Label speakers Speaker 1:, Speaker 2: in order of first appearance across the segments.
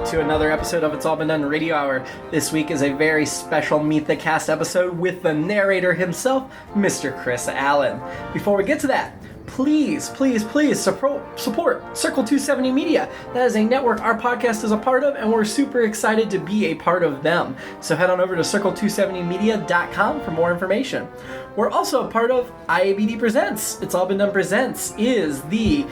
Speaker 1: to another episode of It's All Been Done Radio Hour. This week is a very special Meet the Cast episode with the narrator himself, Mr. Chris Allen. Before we get to that, please support Circle 270 Media. That is a network our podcast is a part of, and we're super excited to be a part of them. So head on over to circle270media.com for more information. We're also a part of IABD Presents. It's All Been Done Presents is the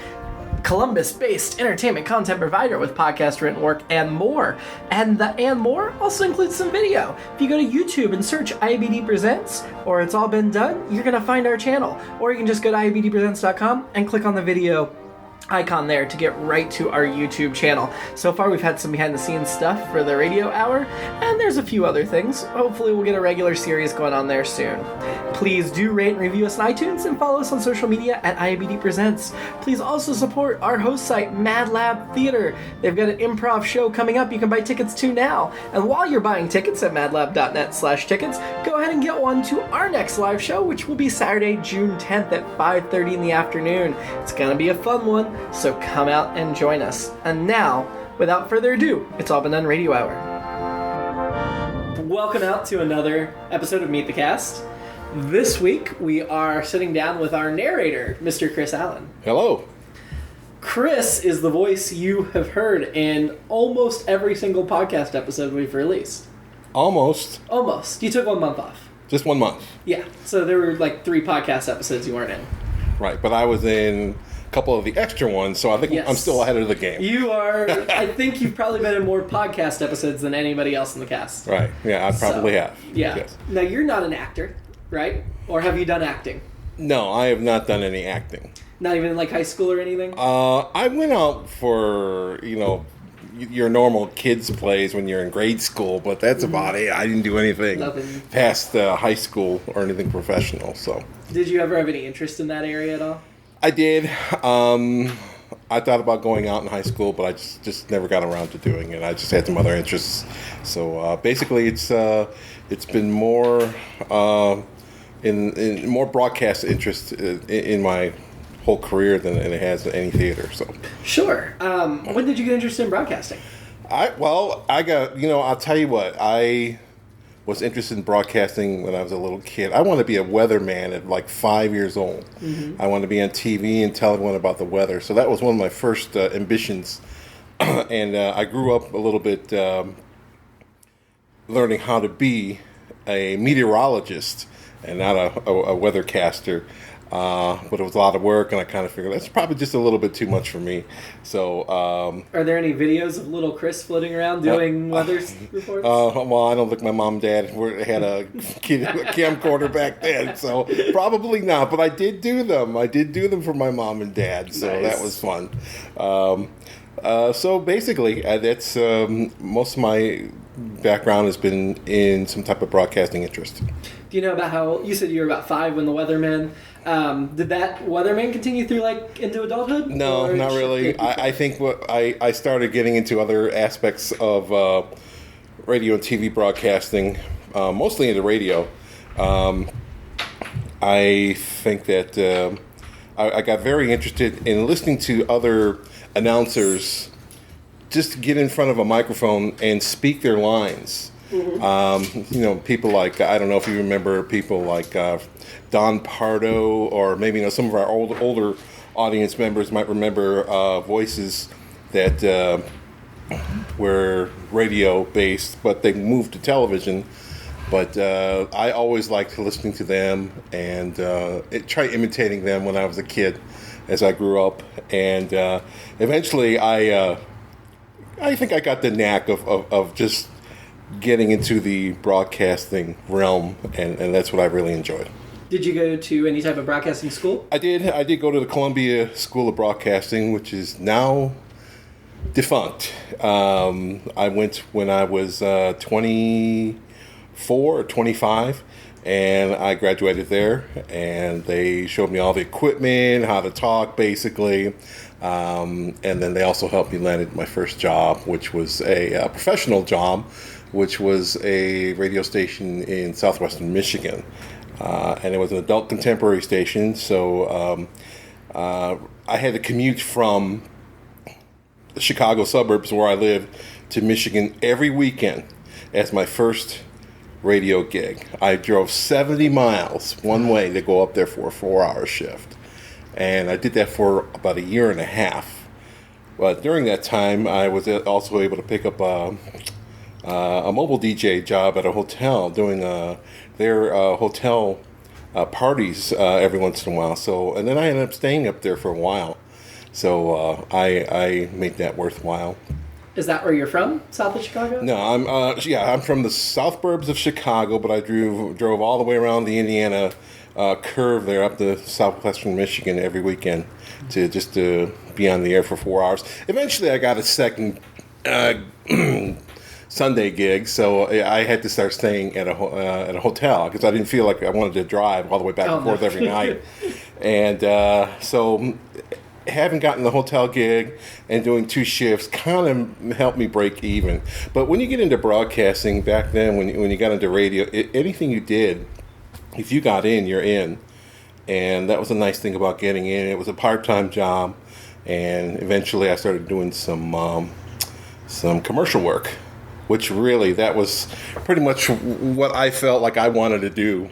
Speaker 1: Columbus-based entertainment content provider with podcast, written work, and more. And the and more also includes some video. If you go to YouTube and search IABD Presents or It's All Been Done, you're going to find our channel. Or you can just go to iabdpresents.com and click on the video icon there to get right to our YouTube channel. So far we've had some behind the scenes stuff for the radio hour, and there's a few other things. Hopefully we'll get a regular series going on there soon. Please do rate and review us on iTunes and follow us on social media at IABD Presents. Please also support our host site, Mad Lab Theater. They've got an improv show coming up you can buy tickets to now. And while you're buying tickets at madlab.net/tickets, go ahead and get one to our next live show, which will be Saturday, June 10th at 5:30 in the afternoon. It's going to be a fun one, so come out and join us. And now, without further ado, It's All Been Done Radio Hour. Welcome out to another episode of Meet the Cast. This week, we are sitting down with our narrator, Mr. Chris Allen.
Speaker 2: Hello.
Speaker 1: Chris is the voice you have heard in almost every single podcast episode we've released.
Speaker 2: Almost.
Speaker 1: You took 1 month off.
Speaker 2: Just 1 month.
Speaker 1: Yeah, so there were like 3 podcast episodes you weren't in.
Speaker 2: Right, but I was in a couple of the extra ones, so I think
Speaker 1: Yes.
Speaker 2: I'm still ahead of the game.
Speaker 1: You are, I think you've probably been in more podcast episodes than anybody else in the cast.
Speaker 2: Right, yeah, I probably have.
Speaker 1: Yeah.
Speaker 2: Yes.
Speaker 1: Now, you're not an actor, right? Or have you done acting?
Speaker 2: No, I have not done any acting.
Speaker 1: Not even in like high school or anything?
Speaker 2: I went out for, your normal kids' plays when you're in grade school, but that's about it. I didn't do anything past high school or anything professional, so.
Speaker 1: Did you ever have any interest in that area at all?
Speaker 2: I did. I thought about going out in high school, but I just never got around to doing it. I just had some other interests. So basically, it's been more in more broadcast interest in my whole career than it has in any theater. So
Speaker 1: sure. When did you get interested in broadcasting?
Speaker 2: I'll tell you what, I was interested in broadcasting when I was a little kid. I wanted to be a weatherman at like 5 years old. Mm-hmm. I wanted to be on TV and tell everyone about the weather. So that was one of my first ambitions. And I grew up a little bit learning how to be a meteorologist and not a weathercaster. But it was a lot of work, and I kind of figured that's probably just a little bit too much for me. So,
Speaker 1: are there any videos of little Chris floating around doing weather reports?
Speaker 2: Well, I don't think my mom and dad had a camcorder back then, so probably not. But I did do them. I did do them for my mom and dad, so nice. That was fun. So basically, that's most of my background has been in some type of broadcasting interest.
Speaker 1: Do you know about how you said you were about 5 when the weatherman? Did that weatherman continue through like into adulthood?
Speaker 2: No, not really. I think I started getting into other aspects of radio and TV broadcasting, mostly into radio. I think that I got very interested in listening to other announcers just get in front of a microphone and speak their lines. Mm-hmm. People like, I don't know if you remember people like Don Pardo, or maybe some of our older audience members might remember voices that were radio based, but they moved to television. But I always liked listening to them and try imitating them when I was a kid as I grew up. And eventually I think I got the knack of just getting into the broadcasting realm, and that's what I really enjoyed.
Speaker 1: Did you go to any type of broadcasting school?
Speaker 2: I did go to the Columbia School of Broadcasting, which is now defunct. I went when I was 24 or 25, and I graduated there, and they showed me all the equipment, how to talk, basically. And then they also helped me land my first job, which was a professional job, which was a radio station in southwestern Michigan. And it was an adult contemporary station, so I had to commute from Chicago suburbs where I live to Michigan every weekend as my first radio gig. I drove 70 miles one way to go up there for a 4-hour shift. And I did that for about a year and a half. But during that time, I was also able to pick up a mobile DJ job at a hotel, doing their hotel parties every once in a while. So, and then I ended up staying up there for a while. So I made that worthwhile.
Speaker 1: Is that where you're from? South of Chicago?
Speaker 2: No, I'm from the south burbs of Chicago, but I drove all the way around the Indiana curve there up to southwestern Michigan every weekend to be on the air for 4 hours. Eventually, I got a second Sunday gig, so I had to start staying at a hotel because I didn't feel like I wanted to drive all the way back and forth every night. And so having gotten the hotel gig and doing 2 shifts kind of helped me break even. But when you get into broadcasting back then, when you got into radio, anything you did, if you got in, you're in. And that was a nice thing about getting in. It was a part-time job, and eventually I started doing some commercial work, which really, that was pretty much what I felt like I wanted to do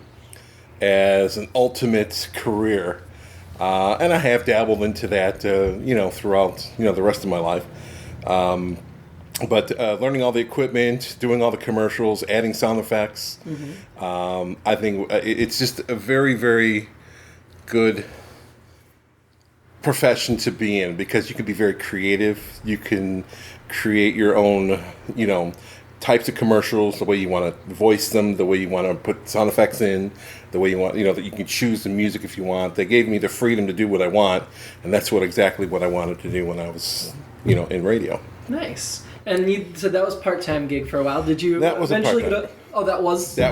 Speaker 2: as an ultimate career. And I have dabbled into that, throughout, the rest of my life. But learning all the equipment, doing all the commercials, adding sound effects, I think it's just a very, very good profession to be in because you can be very creative. You can create your own, types of commercials, the way you want to voice them, the way you want to put sound effects in, the way you want, that you can choose the music if you want. They gave me the freedom to do what I want, and that's exactly what I wanted to do when I was, in radio.
Speaker 1: Nice. And you said that was part-time gig for a while. Did you
Speaker 2: that was
Speaker 1: eventually
Speaker 2: a part-time.
Speaker 1: That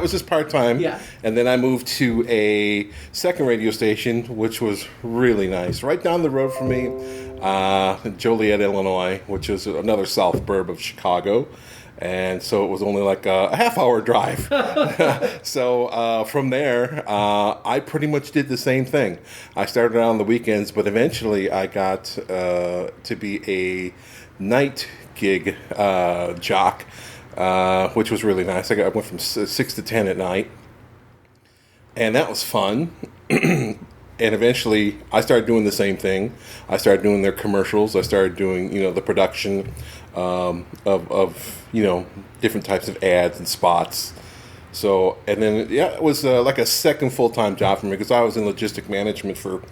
Speaker 1: was
Speaker 2: just part-time.
Speaker 1: Yeah.
Speaker 2: And then I moved to a second radio station, which was really nice. Right down the road from me, Joliet, Illinois, which is another south burb of Chicago. And so it was only like a half-hour drive. So from there, I pretty much did the same thing. I started on the weekends, but eventually I got to be a night gig jock, which was really nice. I went from 6 to 10 at night, and that was fun. And eventually, I started doing the same thing. I started doing their commercials. I started doing, the production of different types of ads and spots. So, and then, it was like a second full-time job for me because I was in logistic management for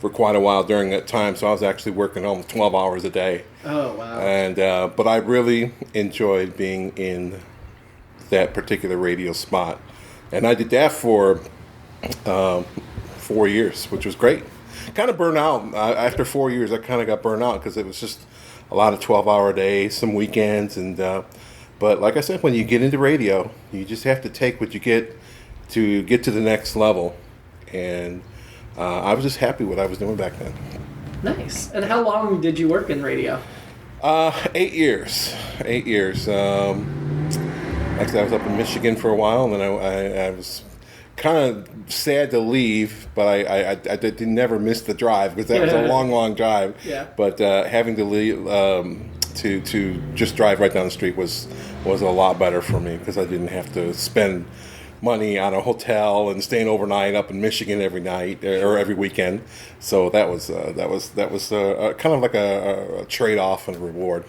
Speaker 2: quite a while during that time. So I was actually working almost 12 hours a day.
Speaker 1: Oh, wow.
Speaker 2: And but I really enjoyed being in that particular radio spot. And I did that for 4 years, which was great. Kind of burned out. After 4 years, I kind of got burned out because it was just a lot of 12-hour days, some weekends. And but like I said, when you get into radio, you just have to take what you get to the next level. And I was just happy what I was doing back then. Nice.
Speaker 1: And how long did you work in radio?
Speaker 2: 8 years. 8 years. Actually, I was up in Michigan for a while, and then I was kind of sad to leave, but I did never miss the drive because that was a long drive.
Speaker 1: Yeah.
Speaker 2: But having to leave to just drive right down the street was a lot better for me because I didn't have to spend money on a hotel and staying overnight up in Michigan every night or every weekend. So that was kind of like a trade-off and a reward.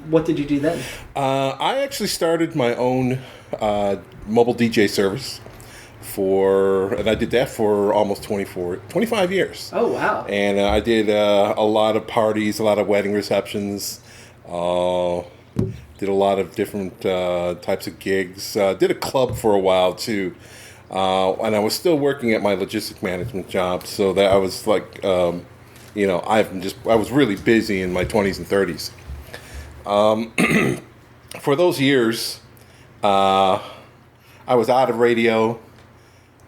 Speaker 1: What did you do then?
Speaker 2: I actually started my own mobile DJ service and I did that for almost 25 years.
Speaker 1: Oh, wow.
Speaker 2: And I did a lot of parties, a lot of wedding receptions, did a lot of different types of gigs. Did a club for a while too, and I was still working at my logistic management job. So that I was like, I was really busy in my 20s and 30s. For those years, I was out of radio,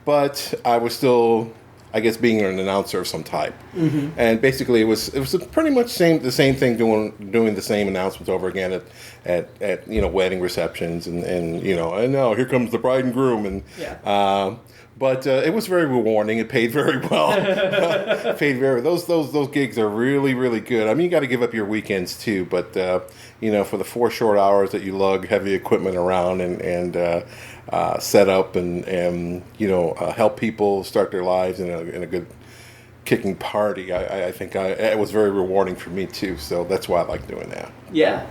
Speaker 2: but I was still, I guess, being an announcer of some type. Mm-hmm. And basically, it was pretty much the same thing, doing the same announcements over again at wedding receptions and here comes the bride and groom But it was very rewarding. It paid very well. Those gigs are really, really good. I mean, you got to give up your weekends too. But for the 4 short hours that you lug heavy equipment around and set up and help people start their lives in a good kicking party, I think it was very rewarding for me too. So that's why I like doing that.
Speaker 1: Yeah.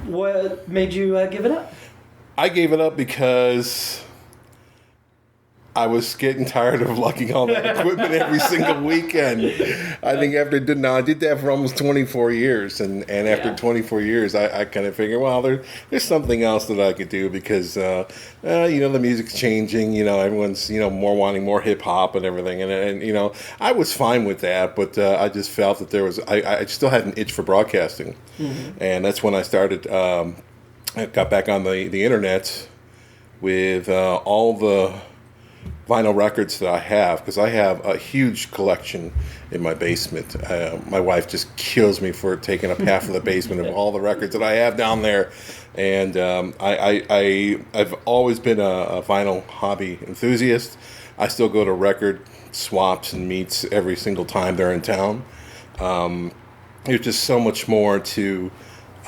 Speaker 1: What made you give it up?
Speaker 2: I gave it up because I was getting tired of lugging all that equipment every single weekend. I think I did that for almost 24 years. And after 24 years, I kind of figured, well, there's something else that I could do because, the music's changing. Everyone's, more wanting more hip hop and everything. And I was fine with that. But I just felt that I still had an itch for broadcasting. Mm-hmm. And that's when I started, I got back on the internet with all the vinyl records that I have, because I have a huge collection in my basement. My wife just kills me for taking up half of the basement of all the records that I have down there. And I've always been a vinyl hobby enthusiast. I still go to record swaps and meets every single time they're in town. There's just so much more to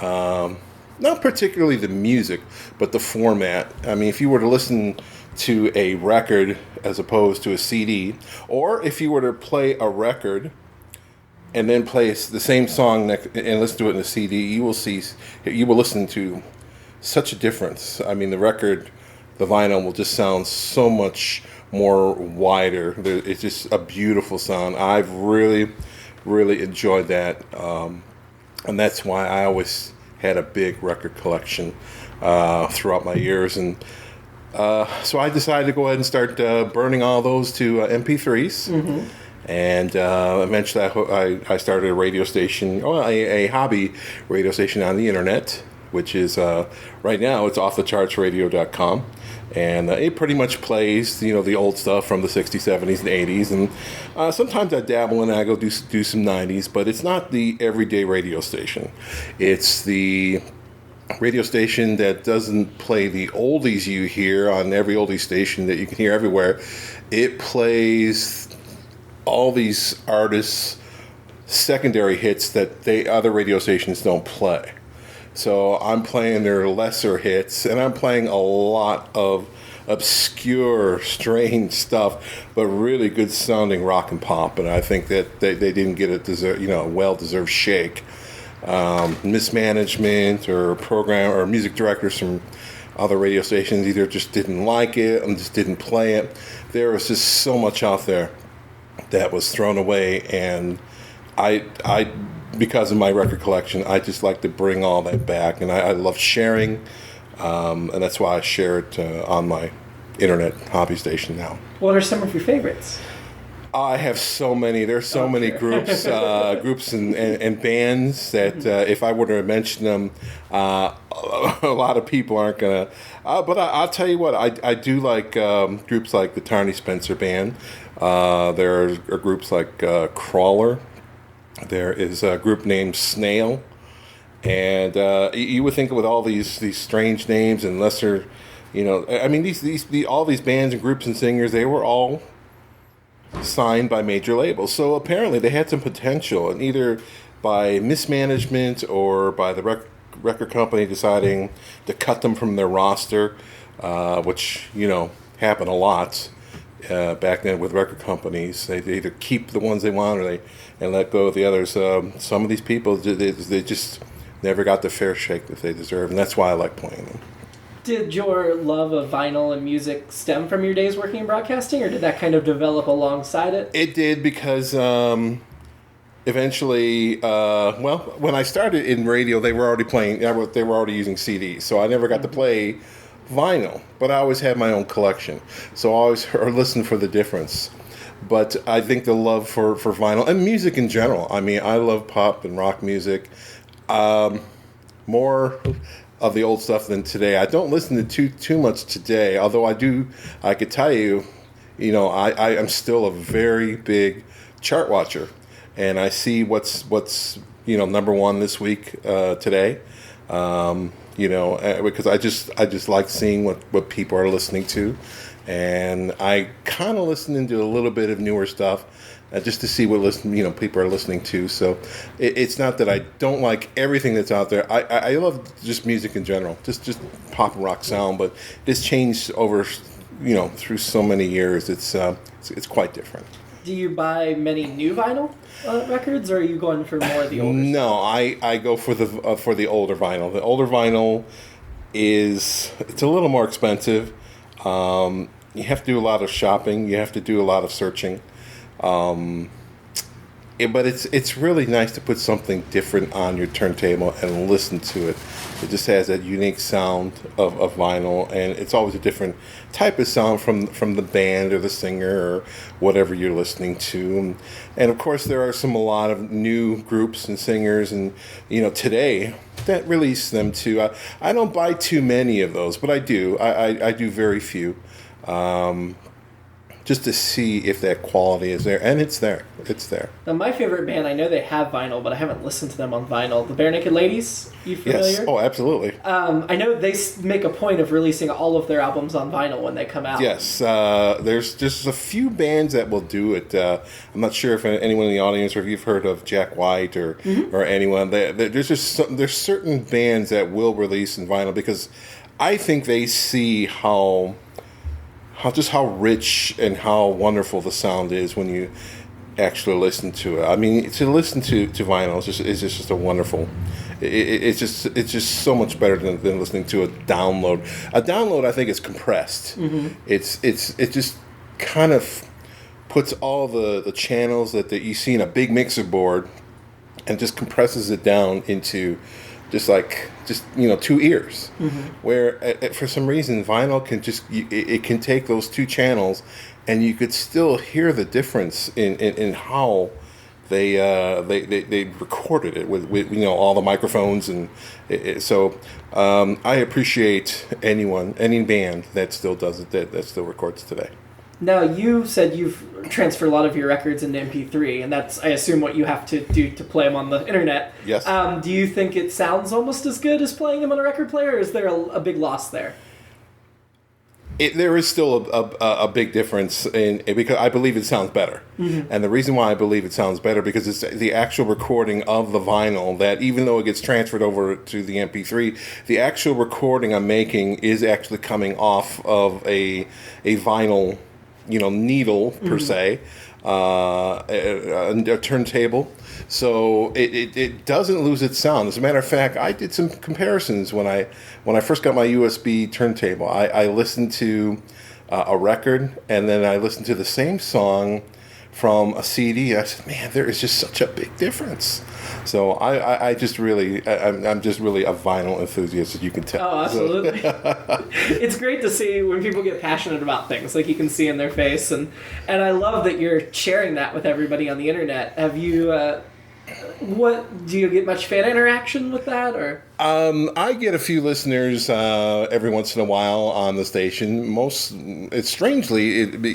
Speaker 2: not particularly the music, but the format. I mean, if you were to listen to a record as opposed to a CD, or if you were to play a record and then play the same song and listen to it in a CD, you will listen to such a difference. I mean, the vinyl will just sound so much more wider. It's just a beautiful sound. I've really, really enjoyed that, and that's why I always had a big record collection throughout my years. And so I decided to go ahead and start burning all those to MP3s. Mm-hmm. And eventually I started a radio station, a hobby radio station on the internet, which is, right now, it's offthechartsradio.com. And it pretty much plays, the old stuff from the 60s, 70s, and 80s. And sometimes I dabble and I go do some 90s, but it's not the everyday radio station. It's the radio station that doesn't play the oldies you hear on every oldie station that you can hear everywhere. It plays all these artists' secondary hits that other radio stations don't play. So I'm playing their lesser hits, and I'm playing a lot of obscure, strange stuff, but really good sounding rock and pop. And I think that they didn't get a well-deserved shake. Mismanagement or program or music directors from other radio stations either just didn't like it and just didn't play it. There was just so much out there that was thrown away, and I because of my record collection, I just like to bring all that back, and I love sharing, and that's why I share it on my internet hobby station now.
Speaker 1: What are some of your favorites?
Speaker 2: I have so many. There's so many groups, and bands that if I were to mention them, a lot of people aren't gonna. But I'll tell you what, I do like groups like the Tarney Spencer Band. There are groups like Crawler. There is a group named Snail, and you would think with all these strange names and lesser, I mean all these bands and groups and singers, they were all signed by major labels. So apparently they had some potential, and either by mismanagement or by the record company deciding to cut them from their roster, which happened a lot back then with record companies. They either keep the ones they want and let go of the others. Some of these people, they just never got the fair shake that they deserve, and that's why I like playing them.
Speaker 1: Did your love of vinyl and music stem from your days working in broadcasting, or did that kind of develop alongside it?
Speaker 2: It did, because eventually, when I started in radio, they were already using CDs, so I never got to play vinyl, but I always had my own collection, so I always listened for the difference. But I think the love for vinyl and music in general, I mean, I love pop and rock music, more of the old stuff than today. I don't listen to too much today, although I could tell you, I am still a very big chart watcher, and I see what's number one this week today, because I just like seeing what people are listening to, and I kind of listen into a little bit of newer stuff. Just to see what people are listening to. So it's not that I don't like everything that's out there. I love just music in general, just pop and rock sound. But it's changed over, through so many years. It's quite different.
Speaker 1: Do you buy many new vinyl records, or are you going for more of the older?
Speaker 2: No, I go for the older vinyl. The older vinyl it's a little more expensive. You have to do a lot of shopping. You have to do a lot of searching. But it's really nice to put something different on your turntable and listen to it. It just has that unique sound of vinyl, and it's always a different type of sound from the band or the singer or whatever you're listening to. And of course, there are a lot of new groups and singers, and today that release them too. I don't buy too many of those, but I do. I do very few. Just to see if that quality is there, and it's there. It's there.
Speaker 1: Now, my favorite band, I know they have vinyl, but I haven't listened to them on vinyl. The Bare Naked Ladies, you familiar?
Speaker 2: Yes. Oh, absolutely.
Speaker 1: I know they make a point of releasing all of their albums on vinyl when they come out.
Speaker 2: Yes. There's just a few bands that will do it. I'm not sure if anyone in the audience or if you've heard of Jack White or anyone. There's certain bands that will release in vinyl because I think they see how rich and how wonderful the sound is when you actually listen to it. I mean, to listen to vinyl is just a wonderful. It's just so much better than listening to a download. A download, I think, is compressed. Mm-hmm. It just kind of puts all the channels that you see in a big mixer board and just compresses it down into just 2 ears. Mm-hmm. Where for some reason vinyl can it can take those 2 channels, and you could still hear the difference in how they recorded it with all the microphones so I appreciate any band that still does it that still records today.
Speaker 1: Now, you said you've transferred a lot of your records into MP3, and that's, I assume, what you have to do to play them on the internet.
Speaker 2: Yes.
Speaker 1: Do you think it sounds almost as good as playing them on a record player, or is there a big loss there?
Speaker 2: There is still a big difference because I believe it sounds better. Mm-hmm. And the reason why I believe it sounds better because it's the actual recording of the vinyl that even though it gets transferred over to the MP3, the actual recording I'm making is actually coming off of a vinyl needle per se, a turntable, so it doesn't lose its sound. As a matter of fact, I did some comparisons when I first got my USB turntable. I listened to a record, and then I listened to the same song from a CD. I said, man, there is just such a big difference. So I'm just really a vinyl enthusiast, as you can tell.
Speaker 1: Oh, absolutely. It's great to see when people get passionate about things, like you can see in their face, and I love that you're sharing that with everybody on the internet. Have you? Do you get much fan interaction with that, or?
Speaker 2: I get a few listeners every once in a while on the station.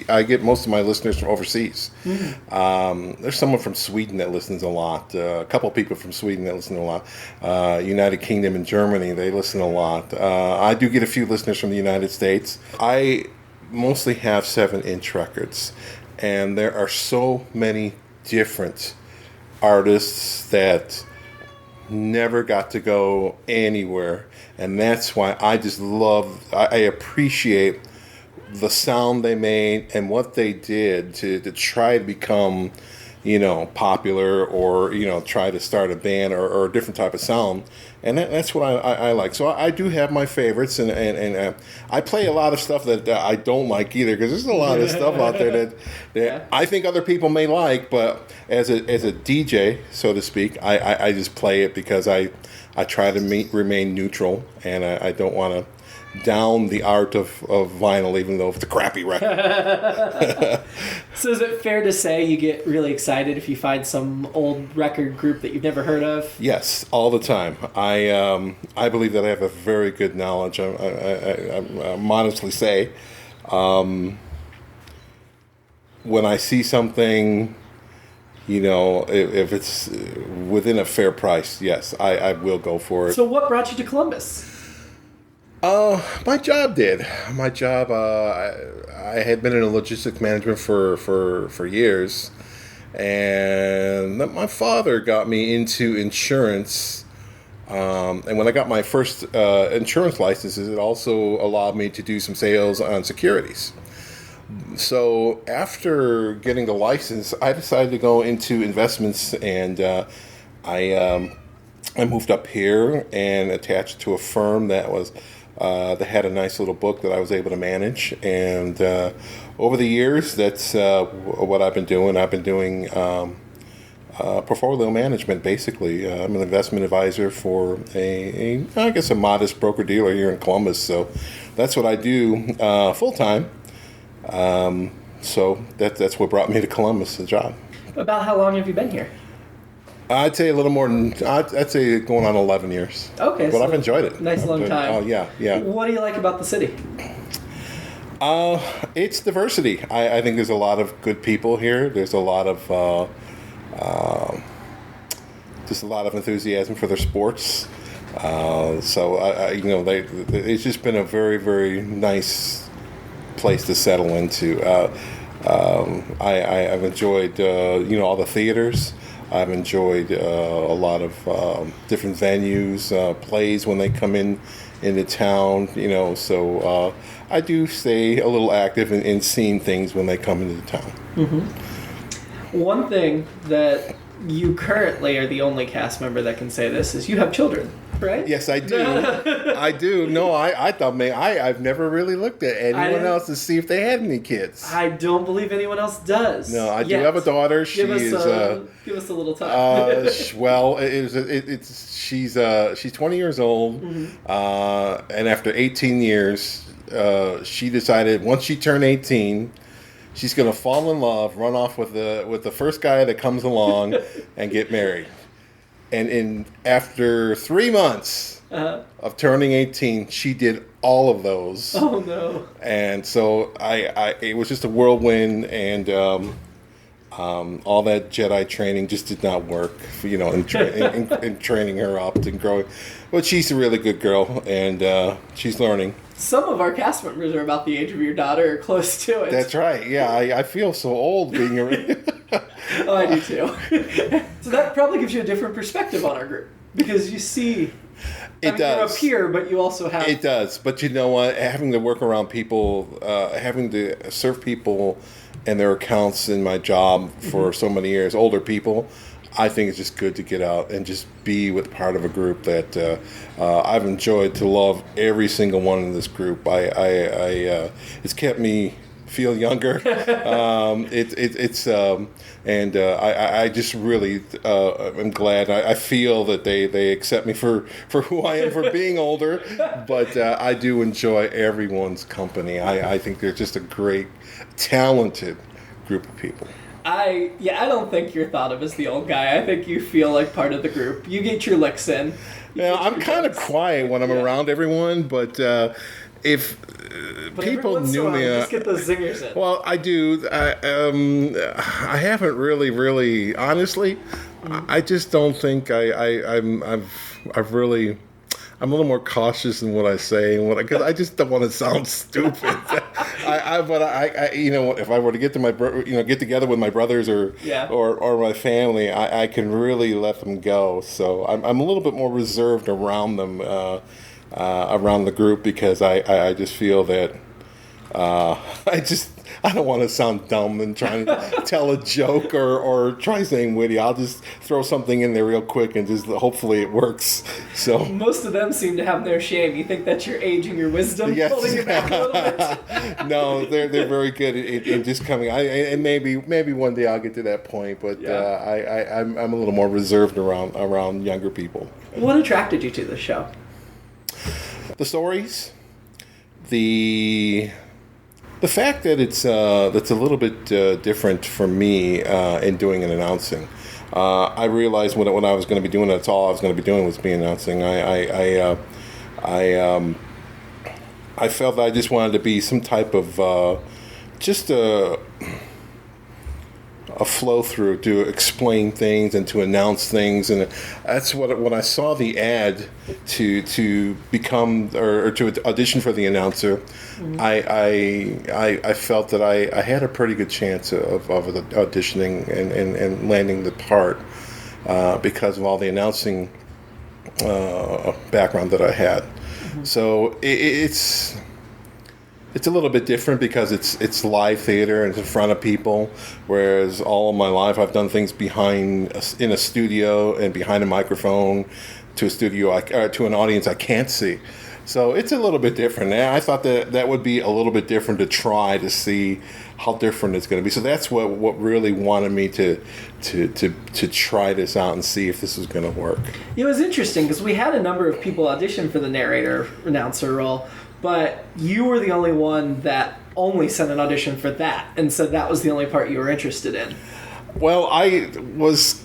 Speaker 2: I get most of my listeners from overseas. Mm-hmm. There's someone from Sweden that listens a lot. A couple people from Sweden that listen a lot. United Kingdom and Germany, they listen a lot. I do get a few listeners from the United States. I mostly have 7-inch records, and there are so many different artists that never got to go anywhere, and that's why I appreciate the sound they made and what they did to try to become popular or try to start a band or a different type of sound, and that's what I like. So I do have my favorites, and I play a lot of stuff that I don't like either, because there's a lot of stuff out there that I think other people may like, but as a DJ, so to speak, I just play it because I try to remain neutral, and I don't want to down the art of vinyl, even though it's a crappy record.
Speaker 1: So is it fair to say you get really excited if you find some old record group that you've never heard of?
Speaker 2: Yes, all the time. I believe that I have a very good knowledge. I modestly say, when I see something, if it's within a fair price, yes, I will go for it.
Speaker 1: So what brought you to Columbus?
Speaker 2: My job did. My job. I had been in logistics management for years, and my father got me into insurance. And when I got my first insurance licenses, it also allowed me to do some sales on securities. So after getting the license, I decided to go into investments, and I moved up here and attached to a firm that was that had a nice little book that I was able to manage. And over the years, that's what I've been doing. I've been doing portfolio management, basically. I'm an investment advisor for I guess a modest broker dealer here in Columbus. So that's what I do full time. So that's what brought me to Columbus, the job.
Speaker 1: About how long have you been here?
Speaker 2: I'd say a little more than, I'd say going on 11 years.
Speaker 1: Okay.
Speaker 2: But
Speaker 1: so
Speaker 2: I've enjoyed it.
Speaker 1: Nice long time.
Speaker 2: Oh, yeah.
Speaker 1: What do you like about the city?
Speaker 2: It's diversity. I think there's a lot of good people here. There's a lot of, just a lot of enthusiasm for their sports. It's just been a very, very nice place to settle into. I've enjoyed, all the theaters. I've enjoyed a lot of different venues, plays when they come into town, so I do stay a little active in seeing things when they come into town.
Speaker 1: Mm-hmm. One thing that you currently are the only cast member that can say this is you have children, right?
Speaker 2: Yes, I do. I do. No, I thought, I've never really looked at anyone else to see if they had any kids.
Speaker 1: I don't believe anyone else does.
Speaker 2: No, I do have a daughter. Give
Speaker 1: us a little time.
Speaker 2: Well, she's 20 years old, mm-hmm. And after 18 years, she decided once she turned 18, she's going to fall in love, run off with the first guy that comes along, and get married. And after 3 months of turning 18, she did all of those.
Speaker 1: Oh no!
Speaker 2: And so it was just a whirlwind, and all that Jedi training just did not work. In training her up and growing. But she's a really good girl, and she's learning.
Speaker 1: Some of our cast members are about the age of your daughter or close to it.
Speaker 2: That's right. Yeah, I feel so old being around.
Speaker 1: Oh, I do too. So that probably gives you a different perspective on our group because you see.
Speaker 2: It does.
Speaker 1: You're up here, but you also have.
Speaker 2: It does, but you know what? Having to work around people, having to serve people and their accounts in my job for so many years, older people. I think it's just good to get out and just be with part of a group that I've enjoyed to love every single one in this group. It's kept me feel younger. I just really am glad. I feel that they accept me for who I am for being older, but I do enjoy everyone's company. I think they're just a great, talented group of people.
Speaker 1: I don't think you're thought of as the old guy. I think you feel like part of the group. You get your licks in.
Speaker 2: Yeah, I'm kind of quiet when I'm around everyone, but if people knew me,
Speaker 1: just get those zingers in.
Speaker 2: Well, I do. I haven't really, honestly. I just don't think I've really. I'm a little more cautious in what I say and because I just don't want to sound stupid. But if I were to get to get together with my brothers or my family, I can really let them go. So I'm a little bit more reserved around them, around the group, because I just feel that I don't want to sound dumb and trying to tell a joke or try something witty. I'll just throw something in there real quick and just hopefully it works. So
Speaker 1: most of them seem to have no shame. You think that's your age and your wisdom holding you back a little bit?
Speaker 2: No, they're very good in just coming. And maybe one day I'll get to that point. But I'm a little more reserved around younger people.
Speaker 1: What attracted you to the show?
Speaker 2: The stories, the fact that it's that's a little bit different for me in doing an announcing. I realized when I was going to be doing it, that's all I was going to be doing was be announcing. I felt that I just wanted to be some type of just a a flow through to explain things and to announce things, and that's what when I saw the ad to become or to audition for the announcer, I felt that I had a pretty good chance of auditioning and landing the part because of all the announcing background that I had. So it's a little bit different because it's live theater and it's in front of people, whereas all of my life I've done things in a studio and behind a microphone to a studio to an audience I can't see. So it's a little bit different. And I thought that would be a little bit different to try to see how different it's going to be. So that's what really wanted me to try this out and see if this was going to work.
Speaker 1: It was interesting because we had a number of people audition for the narrator announcer role, but you were the only one that only sent an audition for that and said that was the only part you were interested in.
Speaker 2: Well, I was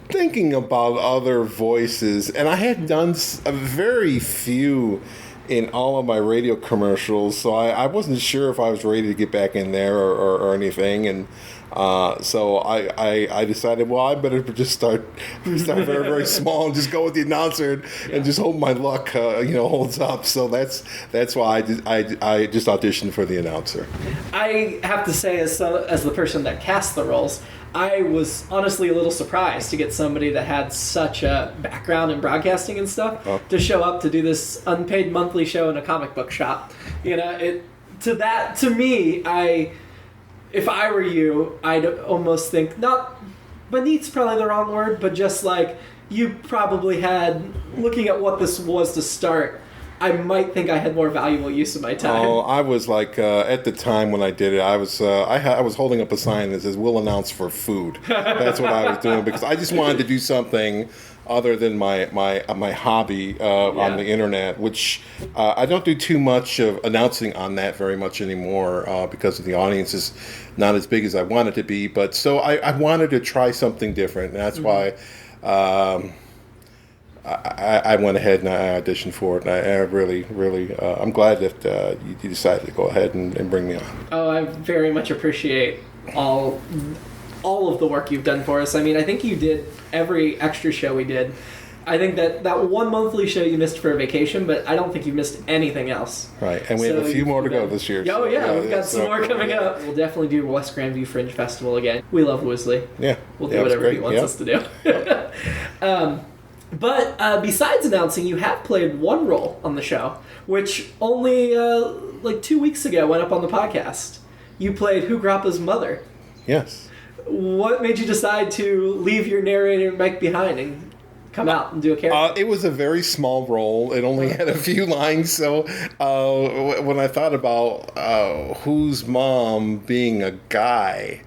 Speaker 2: thinking about other voices, and I had done a very few in all of my radio commercials, so I wasn't sure if I was ready to get back in there or anything, and so I decided, well, I better just start very, very small and just go with the announcer and just hope my luck holds up. So that's why I just auditioned for the announcer.
Speaker 1: I have to say, as the person that cast the roles, I was honestly a little surprised to get somebody that had such a background in broadcasting and stuff to show up to do this unpaid monthly show in a comic book shop. To me, if I were you, I'd almost think, not beneath's probably the wrong word, but just like you probably had, looking at what this was to start, I might think I had more valuable use of my time.
Speaker 2: Oh, I was like, at the time when I did it, I was holding up a sign that says, "We'll announce for food." That's what I was doing because I just wanted to do something other than my hobby on the internet, which I don't do too much of announcing on that very much anymore because the audience is not as big as I want it to be. But so I wanted to try something different, and that's why I went ahead and I auditioned for it. And I really, really, I'm glad that you decided to go ahead and bring me on.
Speaker 1: Oh, I very much appreciate all of the work you've done for us. I mean, I think you did every extra show we did. I think that one monthly show you missed for a vacation, but I don't think you missed anything else.
Speaker 2: Right, and we have a few more to go this year.
Speaker 1: Oh, yeah, we've got some more coming up. We'll definitely do West Grandview Fringe Festival again. We love Woosley.
Speaker 2: Yeah.
Speaker 1: We'll do whatever he wants us to do. But besides announcing, you have played one role on the show, which only 2 weeks ago went up on the podcast. You played Hugrappa's mother.
Speaker 2: Yes.
Speaker 1: What made you decide to leave your narrator mic behind and come out and do a character?
Speaker 2: It was a very small role. It only had a few lines. So when I thought about whose mom being a guy,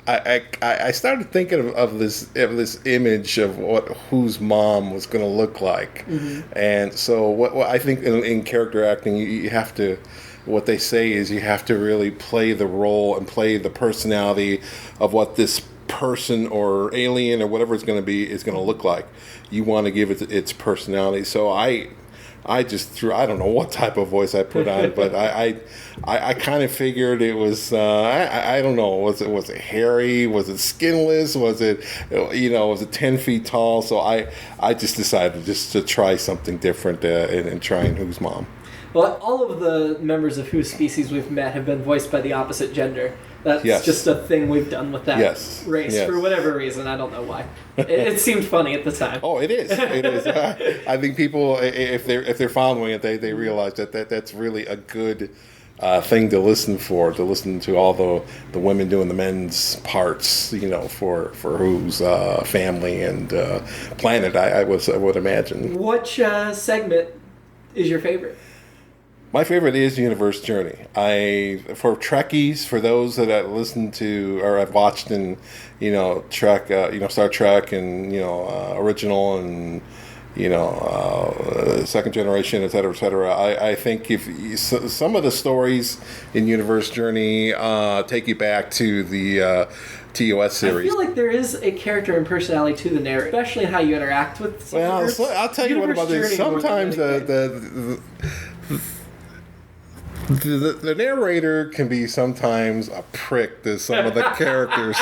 Speaker 2: I started thinking of this image of what whose mom was going to look like. And so what I think in character acting, you have to, what they say is you have to really play the role and play the personality of what this person or alien or whatever it's going to be is going to look like. You want to give it its personality. So I just threw, I don't know what type of voice I put on, but I kind of figured it was, I don't know, was it hairy? Was it skinless? Was it 10 feet tall? So I just decided just to try something different and trying Who's Mom.
Speaker 1: Well, all of the members of whose species we've met have been voiced by the opposite gender. That's just a thing we've done with that race for whatever reason. I don't know why. It seemed funny at the time.
Speaker 2: Oh, it is. It is. I think people, if they're following it, they realize that's really a good thing to listen for. To listen to all the women doing the men's parts, for whose family and planet. I would imagine.
Speaker 1: Which segment is your favorite?
Speaker 2: My favorite is Universe Journey. For Trekkies, for those that I listened to or I've watched in, Trek, Star Trek and original and second generation, et cetera, I think some of the stories in Universe Journey take you back to the TOS series.
Speaker 1: I feel like there is a character and personality to the narrator, especially in how you interact with.
Speaker 2: I'll tell you what about this. Sometimes The narrator can be sometimes a prick to some of the characters.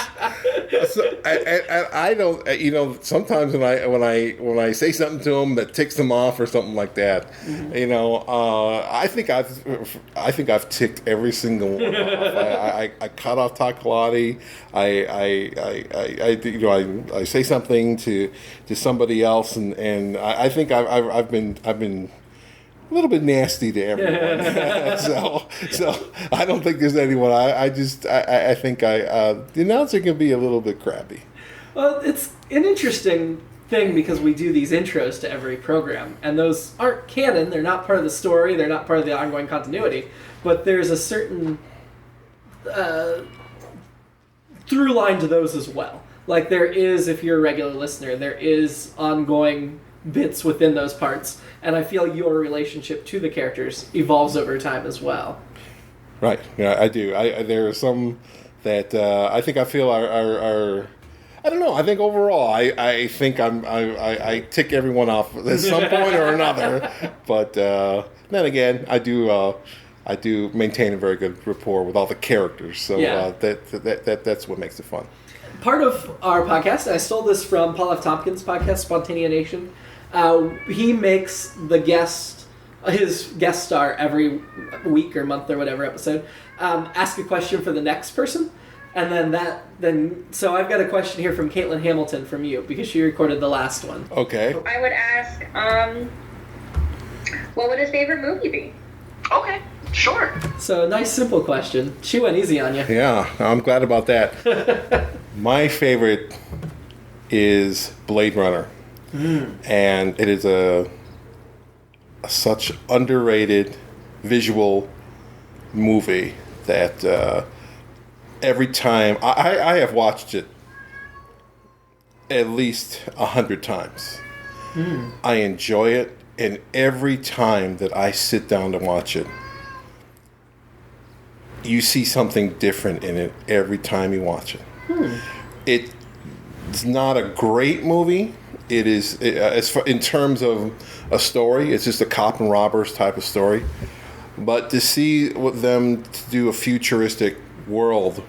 Speaker 2: So, I don't, sometimes when I say something to them that ticks them off or something like that, I think I've ticked every single one off. I cut off Takalani. I say something to somebody else, and I think I've been a little bit nasty to everyone. so I don't think there's anyone. I think the announcer can be a little bit crappy.
Speaker 1: Well, it's an interesting thing because we do these intros to every program, and those aren't canon. They're not part of the story. They're not part of the ongoing continuity. But there's a certain through line to those as well. Like there is, if you're a regular listener, there is ongoing bits within those parts, and I feel your relationship to the characters evolves over time as well.
Speaker 2: Right. Yeah, I do. There are some that I think I feel are I don't know. I think overall, I think I tick everyone off at some point or another. But then again, I do maintain a very good rapport with all the characters. So that's what makes it fun. Part
Speaker 1: of our podcast, I stole this from Paul F. Tompkins' podcast, Spontanea Nation. He makes his guest star every week or month or whatever episode, ask a question for the next person. And so I've got a question here from Caitlin Hamilton from you, because she recorded the last one.
Speaker 2: Okay.
Speaker 3: I would ask, what would his favorite movie be?
Speaker 4: Okay, sure.
Speaker 1: So a nice, simple question. She went easy on you.
Speaker 2: Yeah, I'm glad about that. My favorite is Blade Runner. And it is a such underrated visual movie that every time I have watched it at least 100 times. I enjoy it, and every time that I sit down to watch it, you see something different in it every time you watch it. It's not a great movie. It is, in terms of a story, it's just a cop and robbers type of story. But to see them to do a futuristic world,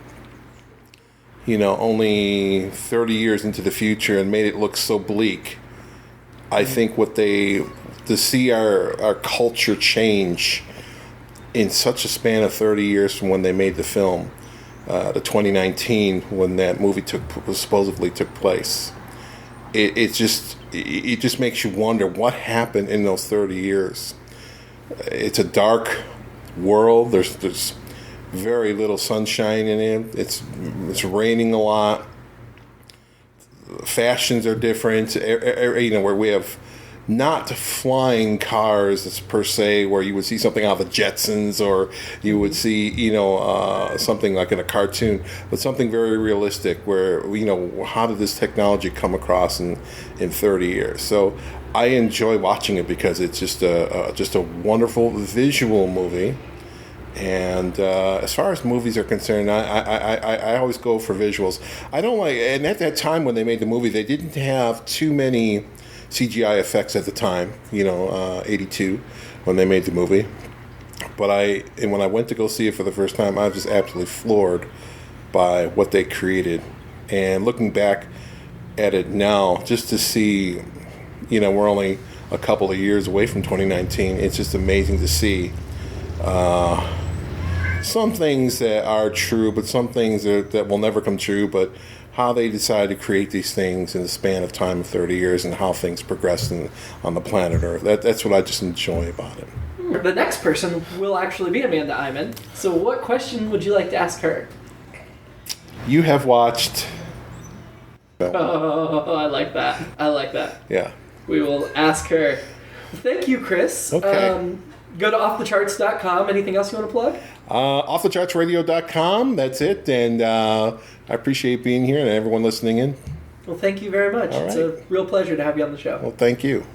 Speaker 2: only 30 years into the future, and made it look so bleak, I think to see our culture change in such a span of 30 years from when they made the film to 2019, when that movie supposedly took place. It just makes you wonder what happened in those 30 years. It's a dark world. There's very little sunshine in it. It's raining a lot. Fashions are different. Where we have not flying cars per se, where you would see something out of the Jetsons, or you would see something like in a cartoon, but something very realistic, where how did this technology come across in 30 years? So I enjoy watching it because it's just a wonderful visual movie. And as far as movies are concerned, I always go for visuals. I don't like, and at that time when they made the movie, they didn't have too many CGI effects at the time, 82, when they made the movie. But when I went to go see it for the first time, I was just absolutely floored by what they created. And looking back at it now, just to see, we're only a couple of years away from 2019, it's just amazing to see some things that are true, but some things that will never come true, but how they decided to create these things in the span of time of 30 years and how things progressed on the planet Earth. That's what I just enjoy about it.
Speaker 1: The next person will actually be Amanda Iman. So what question would you like to ask her?
Speaker 2: You have watched...
Speaker 1: Oh, I like that.
Speaker 2: Yeah.
Speaker 1: We will ask her. Thank you, Chris.
Speaker 2: Okay.
Speaker 1: Go to offthecharts.com. Anything else you want to plug?
Speaker 2: Offthechartsradio.com. That's it. And I appreciate being here and everyone listening in.
Speaker 1: Well, thank you very much. It's a real pleasure to have you on the show.
Speaker 2: Well, thank you.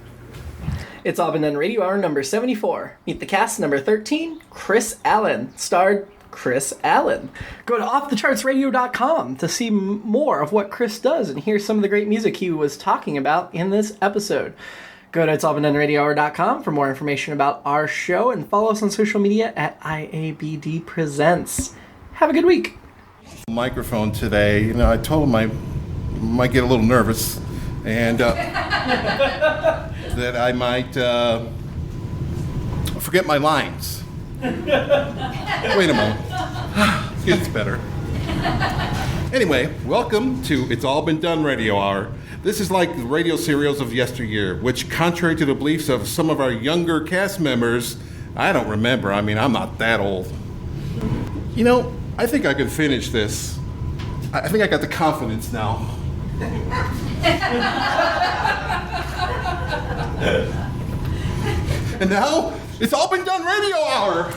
Speaker 1: It's all been done Radio Hour number 74. Meet the cast number 13, Chris Allen. Starred Chris Allen. Go to offthechartsradio.com to see more of what Chris does and hear some of the great music he was talking about in this episode. Go to it'sallbeendonradiohour.com for more information about our show and follow us on social media at IABD Presents. Have a good week.
Speaker 2: Microphone today. You know, I told him I might get a little nervous and that I might forget my lines. Wait a moment. Gets better. Anyway, welcome to It's All Been Done Radio Hour. This is like the radio serials of yesteryear, which, contrary to the beliefs of some of our younger cast members, I don't remember. I mean, I'm not that old. You know, I think I can finish this. I think I got the confidence now. And now, It's All Been Done Radio Hour!